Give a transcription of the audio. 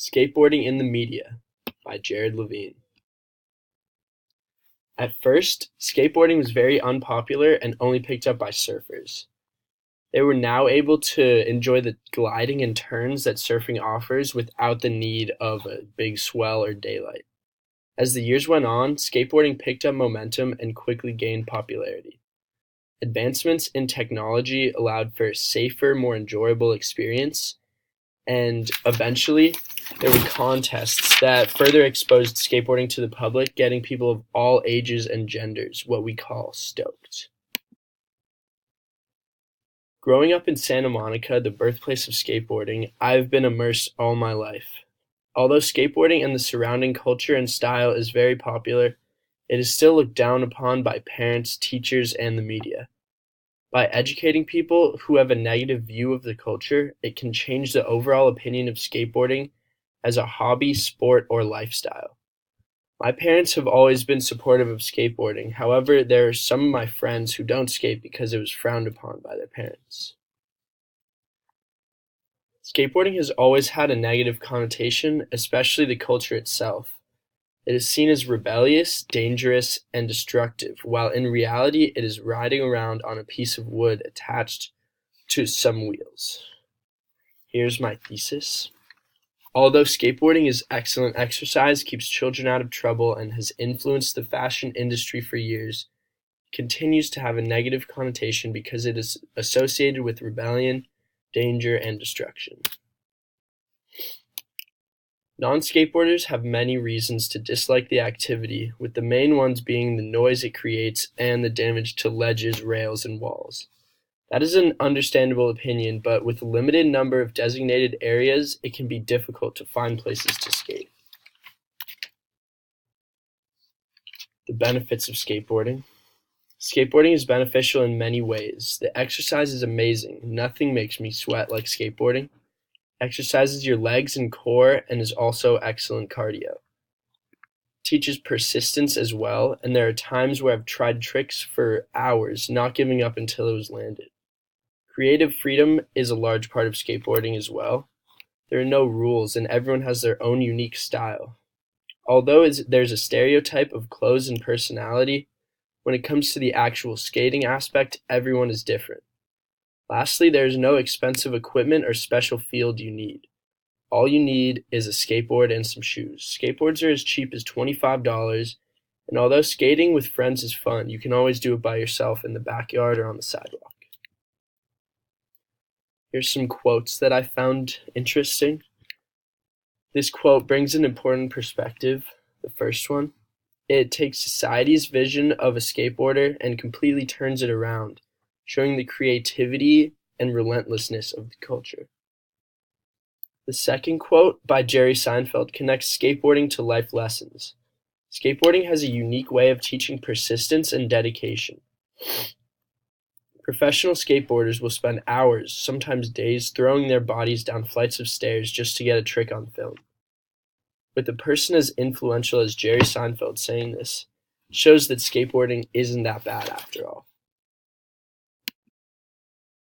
Skateboarding in the Media by Jared Levine. At first, skateboarding was very unpopular and only picked up by surfers. They were now able to enjoy the gliding and turns that surfing offers without the need of a big swell or daylight. As the years went on, skateboarding picked up momentum and quickly gained popularity. Advancements in technology allowed for a safer, more enjoyable experience, and eventually there were contests that further exposed skateboarding to the public, getting people of all ages and genders what we call stoked. Growing up in Santa Monica, the birthplace of skateboarding, I've been immersed all my life. Although skateboarding and the surrounding culture and style is very popular, it is still looked down upon by parents, teachers, and the media. By educating people who have a negative view of the culture, it can change the overall opinion of skateboarding as a hobby, sport, or lifestyle. My parents have always been supportive of skateboarding. However, there are some of my friends who don't skate because it was frowned upon by their parents. Skateboarding has always had a negative connotation, especially the culture itself. It is seen as rebellious, dangerous, and destructive, while in reality it is riding around on a piece of wood attached to some wheels. Here's my thesis. Although skateboarding is excellent exercise, keeps children out of trouble, and has influenced the fashion industry for years, it continues to have a negative connotation because it is associated with rebellion, danger, and destruction. Non-skateboarders have many reasons to dislike the activity, with the main ones being the noise it creates and the damage to ledges, rails, and walls. That is an understandable opinion, but with a limited number of designated areas, it can be difficult to find places to skate. The benefits of skateboarding. Skateboarding is beneficial in many ways. The exercise is amazing. Nothing makes me sweat like skateboarding. Exercises your legs and core and is also excellent cardio. Teaches persistence as well, and there are times where I've tried tricks for hours, not giving up until it was landed. Creative freedom is a large part of skateboarding as well. There are no rules, and everyone has their own unique style. Although there's a stereotype of clothes and personality, when it comes to the actual skating aspect, everyone is different. Lastly, there is no expensive equipment or special field you need. All you need is a skateboard and some shoes. Skateboards are as cheap as $25, and although skating with friends is fun, you can always do it by yourself in the backyard or on the sidewalk. Here's some quotes that I found interesting. This quote brings an important perspective. The first one, it takes society's vision of a skateboarder and completely turns it around, showing the creativity and relentlessness of the culture. The second quote by Jerry Seinfeld connects skateboarding to life lessons. Skateboarding has a unique way of teaching persistence and dedication. Professional skateboarders will spend hours, sometimes days, throwing their bodies down flights of stairs just to get a trick on film. With a person as influential as Jerry Seinfeld saying this, it shows that skateboarding isn't that bad after all.